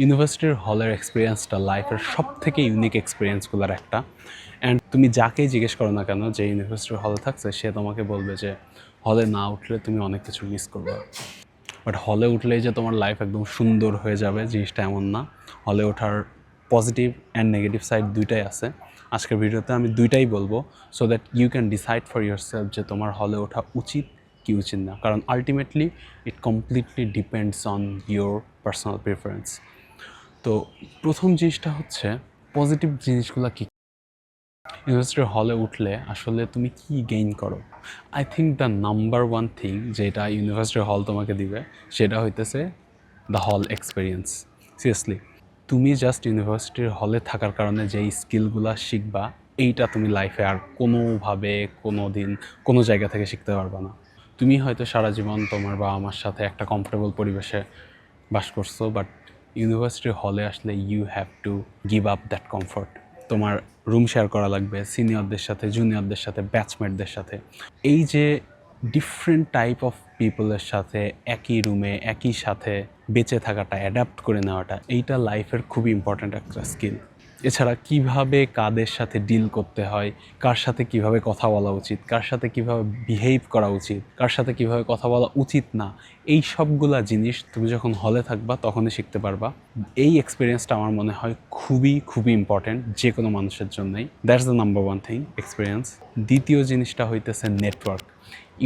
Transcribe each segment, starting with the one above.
ইউনিভার্সিটির হলের এক্সপিরিয়েন্সটা লাইফের সব থেকে ইউনিক এক্সপিরিয়েন্সগুলোর একটা। অ্যান্ড তুমি যাকেই জিজ্ঞেস করো না কেন যে ইউনিভার্সিটির হলে থাকছে, সে তোমাকে বলবে যে হলে না উঠলে তুমি অনেক কিছু মিস করবে। বাট হলে উঠলেই যে তোমার লাইফ একদম সুন্দর হয়ে যাবে, জিনিসটা এমন না। হলে ওঠার পজিটিভ অ্যান্ড নেগেটিভ সাইড দুইটাই আছে। আজকের ভিডিওতে আমি দুইটাই বলবো, so that you can decide for yourself যে তোমার হলে ওঠা উচিত কি উচিত না। কারণ ultimately it completely depends on your personal preference. তো প্রথম জিনিসটা হচ্ছে পজিটিভ জিনিসগুলো কী। ইউনিভার্সিটির হলে উঠলে আসলে তুমি কি গেইন করো? I think the number one thing যেটা ইউনিভার্সিটির হল তোমাকে দিবে, সেটা হইতেছে দ্য হল এক্সপিরিয়েন্স। সিরিয়াসলি, তুমি জাস্ট ইউনিভার্সিটির হলে থাকার কারণে যেই স্কিলগুলো শিখবা, এইটা তুমি লাইফে আর কোনোভাবে কোনো দিন কোনো জায়গা থেকে শিখতে পারবা না। তুমি হয়তো সারা জীবন তোমার বাবা মার সাথে একটা কমফোর্টেবল পরিবেশে বাস করছো, বাট ইউনিভার্সিটির হলে আসলে you have to give up that comfort. তোমার রুম শেয়ার করা লাগবে সিনিয়রদের সাথে, জুনিয়রদের সাথে, ব্যাচমেটদের সাথে। এই যে ডিফারেন্ট টাইপ অফ পিপলের সাথে একই রুমে একই সাথে বেঁচে থাকাটা, অ্যাডাপ্ট করে নেওয়াটা, এইটা লাইফের খুবই ইম্পর্ট্যান্ট একটা স্কিল। এছাড়া কিভাবে কাদের সাথে ডিল করতে হয়, কার সাথে কিভাবে কথা বলা উচিত, কার সাথে কিভাবে বিহেভ করা উচিত, কার সাথে কিভাবে কথা বলা উচিত না, এই সবগুলা জিনিস তুমি যখন হলে থাকবা তখনই শিখতে পারবা। এই এক্সপিরিয়েন্সটা আমার মনে হয় খুবই খুবই ইম্পর্ট্যান্ট যে কোনো মানুষের জন্যই। That's the number one thing, experience. দ্বিতীয় জিনিসটা হইতেছে নেটওয়ার্ক।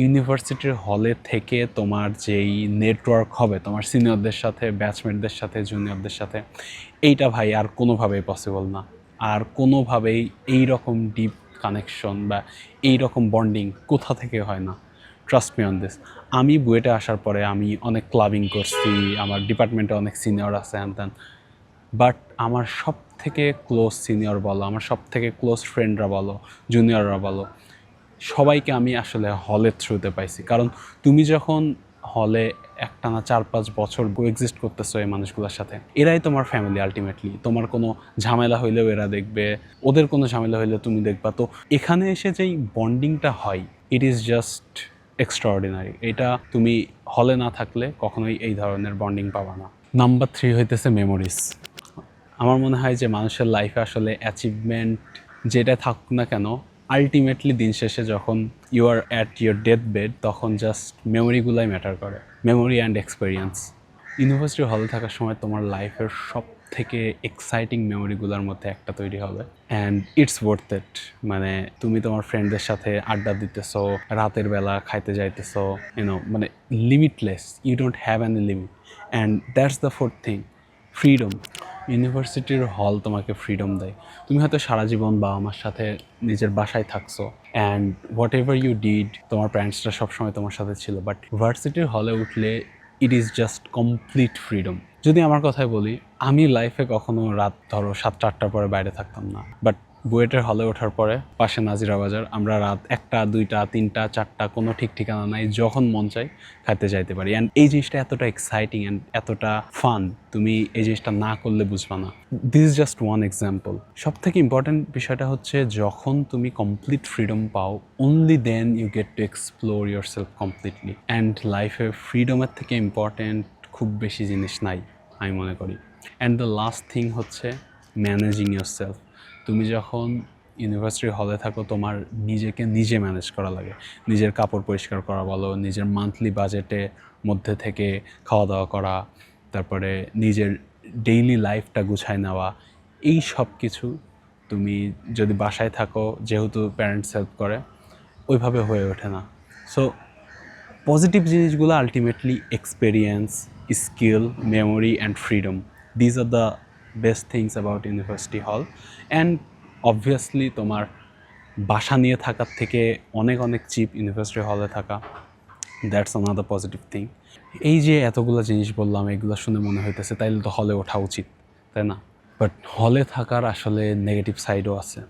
ইউনিভার্সিটির হলে থেকে তোমার যেই নেটওয়ার্ক হবে তোমার সিনিয়রদের সাথে, ব্যাচমেটদের সাথে, জুনিয়রদের সাথে, এইটা ভাই আর কোনোভাবেই পসিবল না। আর কোনোভাবেই এই রকম ডিপ কানেকশন বা এই রকম বন্ডিং কোথা থেকে হয় না। Trust me on this. আমি বুয়েটে আসার পরে আমি অনেক ক্লাবিং করছি, আমার ডিপার্টমেন্টে অনেক সিনিয়র আছে হ্যান ত্যান, বাট আমার সব থেকে ক্লোজ সিনিয়র বলো, আমার সব থেকে ক্লোজ ফ্রেন্ডরা বলো, জুনিয়ররা বলো, সবাইকে আমি আসলে হলের থ্রুতে পাইছি। কারণ তুমি যখন হলে একটানা 4-5 বছর কোএক্সিস্ট করতেছো এই মানুষগুলোর সাথে, এরাই তোমার ফ্যামিলি আলটিমেটলি। তোমার কোনো ঝামেলা হইলেও এরা দেখবে, ওদের কোনো ঝামেলা হইলে তুমি দেখবা। তো এখানে এসে যেই বন্ডিংটা হয়, ইট ইজ জাস্ট এক্সট্রাঅর্ডিনারি। এটা তুমি হলে না থাকলে কখনোই এই ধরনের বন্ডিং পাবা না। নাম্বার 3 হইতেছে মেমোরিজ। আমার মনে হয় যে মানুষের লাইফে আসলে অ্যাচিভমেন্ট যেটা থাকুক না কেন, আলটিমেটলি দিন শেষে যখন you are at your death bed, তখন জাস্ট মেমোরিগুলাই ম্যাটার করে। Memory and experience. ইউনিভার্সিটি হলে থাকার সময় তোমার লাইফের সব থেকে এক্সাইটিং মেমোরিগুলোর মধ্যে একটা তৈরি হবে, অ্যান্ড ইটস ওয়ার্থ ইট। মানে তুমি তোমার ফ্রেন্ডদের সাথে আড্ডা দিতেছো, রাতের বেলা খাইতে যাইতেছো, মানে limitless, you don't have any limit. And that's the fourth thing, freedom. ইউনিভার্সিটির হল তোমাকে ফ্রিডম দেয়। তুমি হয়তো সারা জীবন বাবা মার সাথে নিজের বাসায় থাকছো, and whatever you did, তোমার প্যারেন্টসরা সবসময় তোমার সাথে ছিল, বাট ভার্সিটির হলে উঠলে it is just complete freedom. যদি আমার কথাই বলি, আমি লাইফে কখনো রাত ধরো 7টা-8টার পরে বাইরে থাকতাম না, বাট বুয়েটের হলে ওঠার পরে পাশে নাজিরা বাজার, আমরা রাত 1টা, 2টা, 3টা, 4টা, কোনো ঠিক ঠিকানা নাই, যখন মন চাই খাইতে যাইতে পারি। অ্যান্ড এই জিনিসটা এতটা এক্সাইটিং অ্যান্ড এতটা ফান, তুমি এই জিনিসটা না করলে বুঝবা না। This is just one example. সব থেকে ইম্পর্ট্যান্ট বিষয়টা হচ্ছে যখন তুমি কমপ্লিট ফ্রিডম পাও, only then you get to explore yourself completely. And লাইফে ফ্রিডমের থেকে ইম্পর্ট্যান্ট খুব বেশি জিনিস নাই আমি মনে করি। অ্যান্ড দ্য লাস্ট থিং হচ্ছে ম্যানেজিং ইয়োর সেলফ। তুমি যখন ইউনিভার্সিটি হলে থাকো, তোমার নিজেকে নিজে ম্যানেজ করা লাগে। নিজের কাপড় পরিষ্কার করা বলো, নিজের মান্থলি বাজেটে মধ্যে থেকে খাওয়া দাওয়া করা, তারপরে নিজের ডেইলি লাইফটা গুছায় নেওয়া, এই সব কিছু তুমি যদি বাসায় থাকো, যেহেতু প্যারেন্টস হেল্প করে, ওইভাবে হয়ে ওঠে না। সো পজিটিভ জিনিসগুলো ultimately experience, skill, memory and freedom. These are the best things about university হল। অ্যান্ড অবভিয়াসলি তোমার বাসা নিয়ে থাকার থেকে অনেক অনেক চিপ ইউনিভার্সিটি হলে থাকা, দ্যাটস আনাদার পজিটিভ থিং। এই যে এতগুলো জিনিস বললাম, এগুলো শুনে মনে হইতেছে তাইলে তো হলে ওঠা উচিত, তাই না? বাট হলে থাকার আসলে নেগেটিভ সাইডও আছে।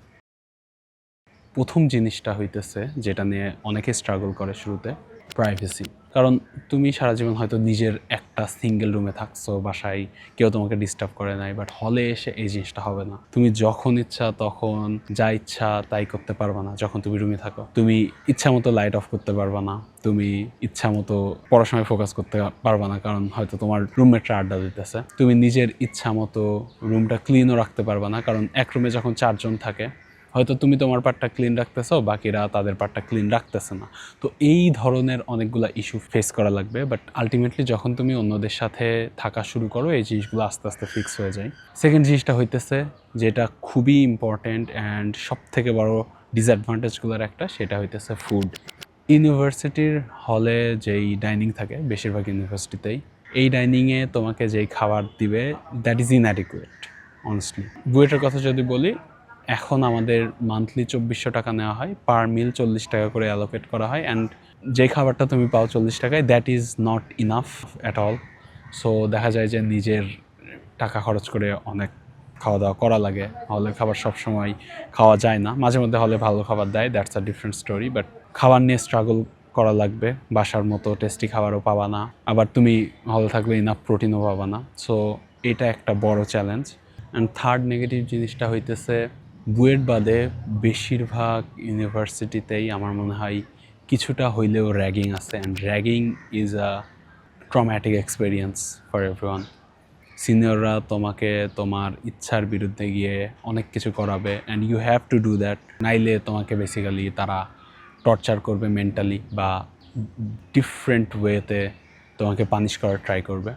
প্রথম জিনিসটা হইতেছে যেটা নিয়ে অনেকে স্ট্রাগল করে শুরুতে, প্রাইভেসি। কারণ তুমি সারা জীবন হয়তো নিজের একটা সিঙ্গেল রুমে থাকছো বাসায়, কেউ তোমাকে ডিস্টার্ব করে নাই, বাট হলে এসে এই জিনিসটা হবে না। তুমি যখন ইচ্ছা তখন যা ইচ্ছা তাই করতে পারবা না। যখন তুমি রুমে থাকো তুমি ইচ্ছা মতো লাইট অফ করতে পারবা না, তুমি ইচ্ছা মতো পড়াশোনায় ফোকাস করতে পারবা না, কারণ হয়তো তোমার রুমমেটরা আড্ডা দিতেছে। তুমি নিজের ইচ্ছা মতো রুমটা ক্লিনও রাখতে পারবা না, কারণ এক রুমে যখন 4 জন থাকে হয়তো তুমি তোমার পার্টটা ক্লিন রাখতেছো, বাকিরা তাদের পার্টটা ক্লিন রাখতেছে না। তো এই ধরনের অনেকগুলা ইস্যু ফেস করা লাগবে, বাট আলটিমেটলি যখন তুমি অন্যদের সাথে থাকা শুরু করো এই জিনিসগুলো আস্তে আস্তে ফিক্স হয়ে যায়। সেকেন্ড জিনিসটা হইতেছে যেটা খুবই ইম্পর্ট্যান্ট অ্যান্ড সব থেকে বড় ডিসঅ্যাডভান্টেজগুলোর একটা, সেটা হইতেছে ফুড। ইউনিভার্সিটির হলে যেই ডাইনিং থাকে বেশিরভাগ ইউনিভার্সিটিতেই, এই ডাইনিংয়ে তোমাকে যেই খাবার দিবে দ্যাট ইজ ইনঅ্যাডিকুয়েট অনেস্টলি। বুয়েটের কথা যদি বলি, এখন আমাদের মান্থলি 2400 টাকা নেওয়া হয়, পার মিল 40 টাকা করে অ্যালোকেট করা হয়, অ্যান্ড যে খাবারটা তুমি পাও 40 টাকায় that is not enough at all. So দেখা যায় যে নিজের টাকা খরচ করে অনেক খাওয়া দাওয়া করা লাগে। হলের খাবার সবসময় খাওয়া যায় না, মাঝে মধ্যে হলে ভালো খাবার দেয়, that's a different story, but খাবার নিয়ে স্ট্রাগল করা লাগবে। বাসার মতো টেস্টি খাবারও পাবা না, আবার তুমি হলে থাকলে ইনাফ প্রোটিনও পাবা না। সো এটা একটা বড় চ্যালেঞ্জ। অ্যান্ড থার্ড নেগেটিভ জিনিসটা হইতেছে বুয়েট বাদে বেশিরভাগ ইউনিভার্সিটিতেই আমার মনে হয় কিছুটা হইলেও র্যাগিং আছে, and ragging is a traumatic experience for everyone. সিনিয়ররা তোমাকে তোমার ইচ্ছার বিরুদ্ধে গিয়ে অনেক কিছু করাবে, and you have to do that, নাইলে তোমাকে বেসিক্যালি তারা টর্চার করবে মেন্টালি বা ডিফারেন্ট ওয়েতে তোমাকে পানিশ করার ট্রাই করবে।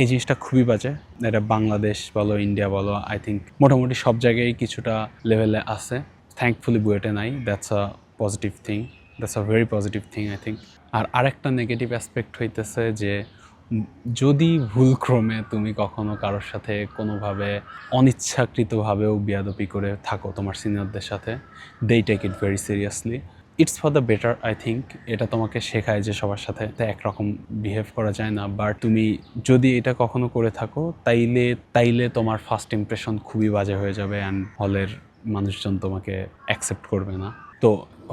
এই জিনিসটা খুবই বাজে। এটা বাংলাদেশ বলো ইন্ডিয়া বলো, আই থিঙ্ক মোটামুটি সব জায়গায় কিছুটা লেভেলে আছে। থ্যাঙ্কফুলি বুয়েটে নাই, that's a positive thing, that's a very positive thing I think. আর আরেকটা নেগেটিভ অ্যাসপেক্ট হইতেছে যে যদি ভুলক্রমে তুমি কখনো কারোর সাথে কোনোভাবে অনিচ্ছাকৃতভাবেও বেয়াদবি করে থাকো তোমার সিনিয়রদের সাথে, they take it very seriously. It's for the better I think. এটা তোমাকে শেখায় যে সবার সাথে একরকম বিহেভ করা যায় না, বাট তুমি যদি এটা কখনো করে থাকো তাইলে তোমার ফার্স্ট ইমপ্রেশন খুবই বাজে হয়ে যাবে, অ্যান্ড হলের মানুষজন তোমাকে অ্যাকসেপ্ট করবে না। তো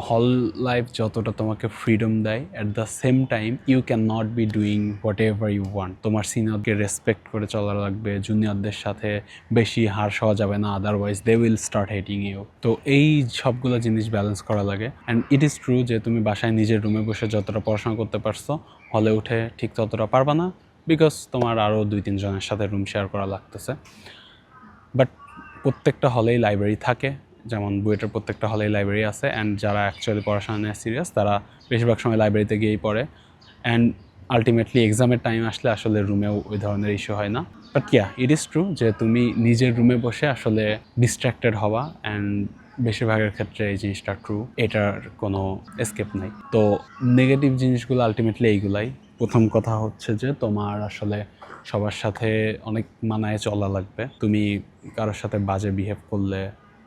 হল লাইফ যতটা তোমাকে ফ্রিডম দেয়, at the same time you can not be doing whatever you want. তোমার সিনিয়রকে রেসপেক্ট করে চলা লাগবে, জুনিয়রদের সাথে বেশি হার্শ হওয়া যাবে না, otherwise they will start hating you. তো এই সবগুলো জিনিস ব্যালেন্স করা লাগে। অ্যান্ড ইট ইজ ট্রু যে তুমি বাসায় নিজের রুমে বসে যতটা পড়াশোনা করতে পারছো, হলে উঠে ঠিক ততটা পারবা না, বিকজ তোমার আরও 2-3 জনের সাথে রুম শেয়ার করা লাগতেছে। বাট প্রত্যেকটা হলেই লাইব্রেরি থাকে, যেমন বুয়েটের প্রত্যেকটা হলেই লাইব্রেরি আছে, অ্যান্ড যারা অ্যাকচুয়ালি পড়াশোনা নিয়ে সিরিয়াস তারা বেশিরভাগ সময় লাইব্রেরিতে গিয়েই পড়ে। অ্যান্ড আলটিমেটলি এক্সামের টাইম আসলে আসলে রুমেও ওই ধরনের ইস্যু হয় না। বাট ইট ইজ ট্রু যে তুমি নিজের রুমে বসে আসলে ডিস্ট্র্যাক্টেড হওয়া, অ্যান্ড বেশিরভাগের ক্ষেত্রে এই জিনিসটা ট্রু, এটার কোনো এসকেপ নাই। তো নেগেটিভ জিনিসগুলো আলটিমেটলি এইগুলাই। প্রথম কথা হচ্ছে যে তোমার আসলে সবার সাথে অনেক মানায় চলা লাগবে। তুমি কারোর সাথে বাজে বিহেভ করলে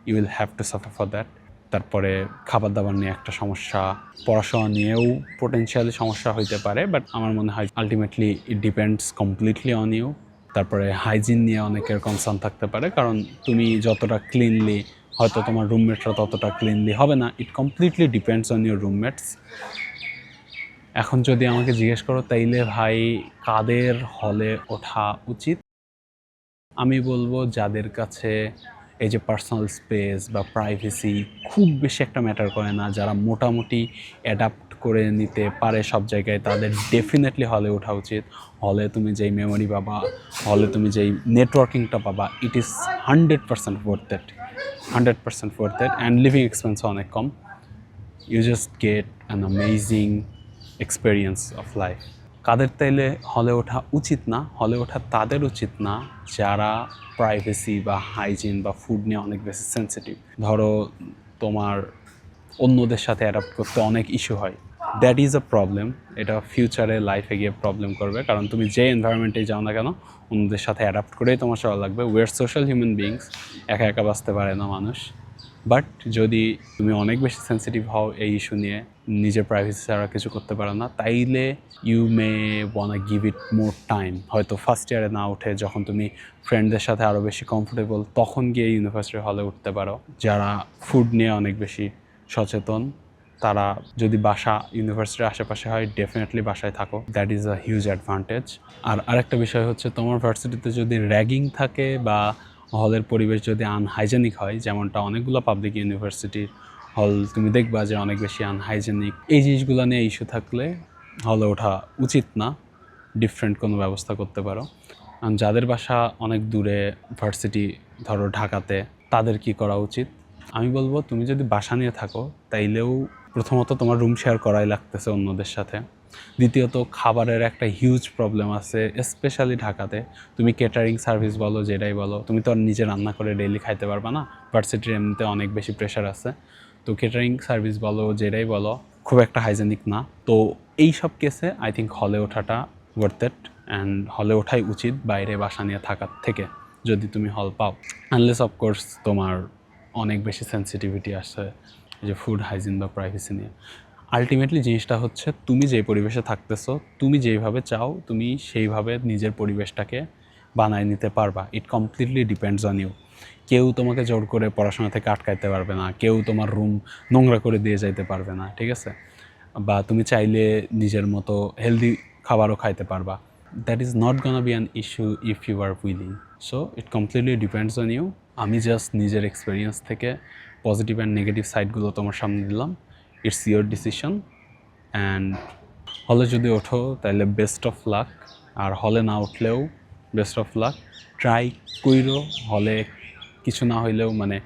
you will have to suffer for that. তারপরে খাবার দাবার নিয়ে একটা সমস্যা, পড়াশোনা নিয়েও পোটেনশিয়ালি সমস্যা হইতে পারে, বাট আমার মনে হয় ultimately it depends completely on you. তারপরে হাইজিন নিয়ে অনেকের কনসার্ন থাকতে পারে, কারণ তুমি যতটা ক্লিনলি, হয়তো তোমার রুমমেটরা ততটা ক্লিনলি হবে না। It completely depends on your roommates. এখন যদি আমাকে জিজ্ঞেস করো তাইলে ভাই কাদের হলে ওঠা উচিত, আমি বলবো যাদের কাছে এই যে পার্সোনাল স্পেস বা প্রাইভেসি খুব বেশি একটা ম্যাটার করে না, যারা মোটামুটি অ্যাডাপ্ট করে নিতে পারে সব জায়গায়, তাদের ডেফিনেটলি হলে ওঠা উচিত। হলে তুমি যেই মেমোরি পাবা, হলে তুমি যেই নেটওয়ার্কিংটা পাবা, it is 100% worth it, 100% worth it. And living এক্সপেন্সও অনেক কম। You just get an amazing experience of life. কাদের তাইলে হলে ওঠা উচিত না? হলে ওঠা তাদের উচিত না যারা প্রাইভেসি বা হাইজিন বা ফুড নিয়ে অনেক বেশি সেন্সিটিভ। ধরো তোমার অন্যদের সাথে অ্যাডাপ্ট করতে অনেক ইস্যু হয়, দ্যাট ইজ আ প্রবলেম। এটা ফিউচারে লাইফে গিয়ে প্রবলেম করবে, কারণ তুমি যে এনভায়রনমেন্টেই যাও না কেন অন্যদের সাথে অ্যাডাপ্ট করেই তোমার চলা লাগবে। We are social human beings, একা একা বাঁচতে পারে না মানুষ। বাট যদি তুমি অনেক বেশি সেন্সিটিভ হও এই ইস্যু নিয়ে, নিজের প্রাইভেসি ছাড়া কিছু করতে পারো না, তাইলে you may wanna give it more time. হয়তো ফার্স্ট ইয়ারে না উঠে যখন তুমি ফ্রেন্ডদের সাথে আরও বেশি কমফোর্টেবল, তখন গিয়ে ইউনিভার্সিটি হলে উঠতে পারো। যারা ফুড নিয়ে অনেক বেশি সচেতন তারা যদি বাসা ইউনিভার্সিটির আশেপাশে হয় ডেফিনেটলি বাসায় থাকো, that is a huge advantage. আর আরেকটা বিষয় হচ্ছে তোমার ভার্সিটিতে যদি র্যাগিং থাকে বা হলের পরিবেশ যদি আনহাইজেনিক হয়, যেমনটা অনেকগুলো পাবলিক ইউনিভার্সিটির হল তুমি দেখবা যে অনেক বেশি আনহাইজেনিক, এই জিনিসগুলো নিয়ে ইস্যু থাকলে হলে ওঠা উচিত না, ডিফারেন্ট কোনো ব্যবস্থা করতে পারো। আর যাদের বাসা অনেক দূরে ভার্সিটি, ধরো ঢাকাতে, তাদের কি করা উচিত? আমি বলবো তুমি যদি বাসা নিয়ে থাকো তাইলেও প্রথমত তোমার রুম শেয়ার করাই লাগতেছে অন্যদের সাথে। দ্বিতীয়ত খাবারের একটা হিউজ প্রবলেম আছে, স্পেশালি ঢাকাতে। তুমি কেটারিং সার্ভিস বলো, যেটাই বলো, তুমি তো আর নিজে রান্না করে ডেইলি খাইতে পারবা না, ভার্সিটির এমনিতে অনেক বেশি প্রেশার আছে। তো কেটারিং সার্ভিস বলো, যেটাই বলো, খুব একটা হাইজেনিক না। তো এই সব কেসে আই থিঙ্ক হলে ওঠাটা ওয়ার্থ ইট, অ্যান্ড হলে ওঠাই উচিত বাইরে বাসা নিয়ে থাকার থেকে, যদি তুমি হল পাও। আনলেস অফকোর্স তোমার অনেক বেশি সেন্সিটিভিটি আসে যে ফুড হাইজিন বা প্রাইভেসি নিয়ে। আলটিমেটলি জিনিসটা হচ্ছে তুমি যেই পরিবেশে থাকতেছো, তুমি যেইভাবে চাও তুমি সেইভাবে নিজের পরিবেশটাকে বানায় নিতে পারবা। ইট কমপ্লিটলি ডিপেন্ডস অন ইউ। কেউ তোমাকে জোর করে পড়াশোনা থেকে আটকাইতে পারবে না, কেউ তোমার রুম নোংরা করে দিয়ে যাইতে পারবে না, ঠিক আছে? বা তুমি চাইলে নিজের মতো হেলদি খাবারও খাইতে পারবা। That is not gonna be an issue if you are willing. So it completely depends on you. আমি জাস্ট নিজের এক্সপিরিয়েন্স থেকে পজিটিভ অ্যান্ড নেগেটিভ সাইডগুলো তোমার সামনে দিলাম। It's your decision. অ্যান্ড হলে যদি ওঠো তাহলে বেস্ট অফ লাক, আর হলে না উঠলেও বেস্ট অফ লাক। ট্রাই কইরো হলে কিছু না হইলেও মানে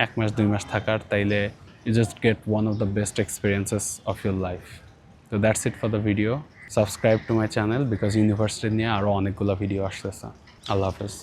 1 মাস 2 মাস থাকার, তাইলে you just get one of the best experiences of your life. So that's it for the video. Subscribe to my channel because university নিয়ে আরও অনেকগুলো ভিডিও আসতেছে। আল্লাহ হাফেজ।